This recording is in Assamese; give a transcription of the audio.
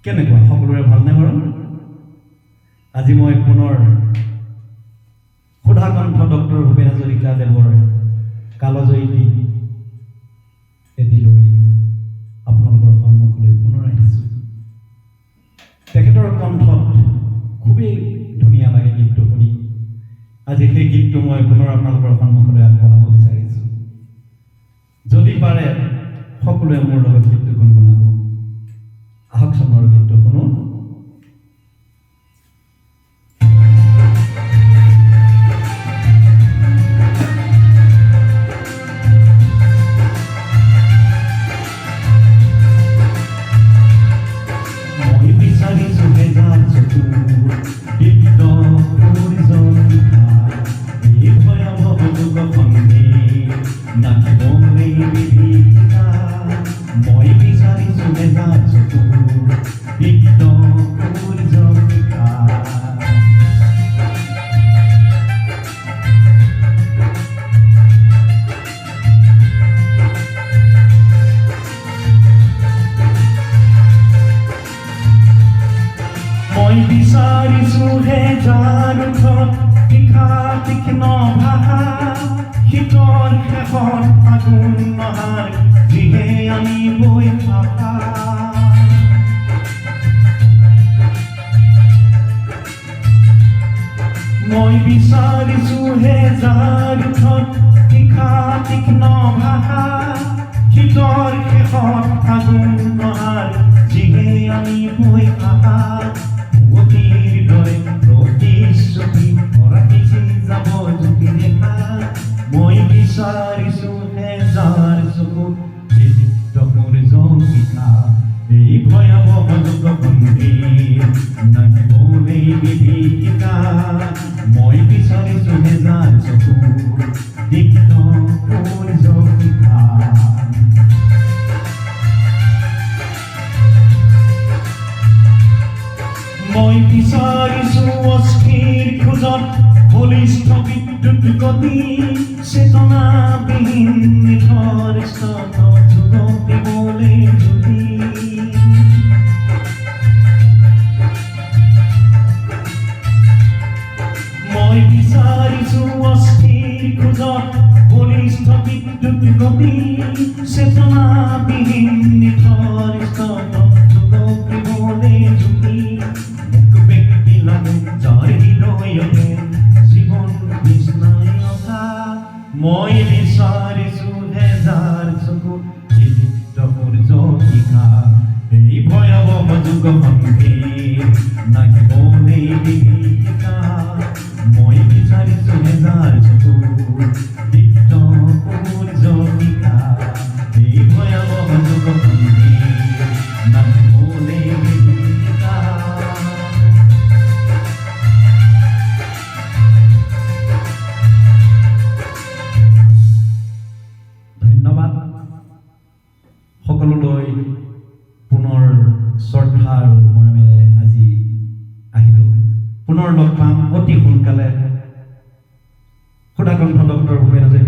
কেনেকুৱা সকলোৰে ভালনে বাৰু? আজি মই পুনৰ সুধাকণ্ঠ ডক্টৰ ভূপেন হাজৰিকা দেৱৰ কালজয়ী গীত এটি লৈ আপোনালোকৰ সন্মুখলৈ পুনৰ আহিছোঁ। তেখেতৰ কণ্ঠত খুবেই ধুনীয়া লাগে গীতটো শুনি। আজি সেই গীতটো মই পুনৰ আপোনালোকৰ সন্মুখলৈ আগবঢ়াব বিচাৰিছোঁ। যদি পাৰে সকলোৱে মোৰ লগত গীতটো গুণগুণাব। আহক চনৰ গীতটো শুনো। মই বিচাৰিছোঁ বেজাৰ চকুৰ দীপ্ত সূৰ্যশিখা, এই ভয়াৱহ যুগখনে নাকিবনে বিভীষিকা। মই বিচাৰিছোঁ বেজাৰ চকুৰ দীপ্ত সূৰ্যশিখা। মই বিচাৰিছোঁ হে যাৰ ওঠত তীখা তীক্ষ্ণ ভাষা, শীতৰ শেষত ফাগুন নহাৰ যিহে আনিবই ভাষা। মই বিচাৰিছোঁ হে যাৰ ওঠত তীখা তীক্ষ্ণ ভাষা, শীতৰ শেষত ফাগুন নহাৰ যিহে আনিবই ভাষা। অতিৰ দৰে প্ৰতিশ্ৰুতি ৰাখিছে যাব জ্যোতি ৰেখা। মই বিচাৰিছোঁ হে যাৰ চকুত দীপ্ত সূৰ্যশিখা, এই ভয়াৱহ যুগখনে নাকিবনে বিভীষিকা। মই বিচাৰিছোঁ হে যাৰ চকুত দীপ্ত সূৰ্যশিখা। মই বিচাৰিছোঁ অস্থিৰ খোজত বলিষ্ঠ বিদ্যুৎ গতি, চেতনাবিহীন নিথৰ স্তত যুগ দিবলৈ জ্যোতি। মই বিচাৰিছোঁ অস্থিৰ খোজত বলিষ্ঠ বিদ্যুৎ গতি, চেতনাবিহীন নিথৰ স্তত যুগ দিবলৈ জ্যোতি। যাৰ হৃদয়তে জীৱন বিষ্ণাই অধা, মই বিচাৰিছোঁ হে যাৰ চকুত দীপ্ত সূৰ্যশিখা, এই ভয়াৱহ যুগখনে নাকিবনে বিভীষিকা। মই বিচাৰিছোঁ হে যাৰ চকুত দীপ্ত সূৰ্যশিখা, এই ভয়াৱহ যুগখনে নাকিবনে বিভীষিকা। ধন্যবাদ সকলোলৈ। পুনৰ শ্ৰদ্ধা আৰু মৰমেৰে আজি আহিলোঁ। পুনৰ লগ পাম অতি সোনকালে। সুধাকণ্ঠ ডক্টৰ ভূপেন হাজৰিকা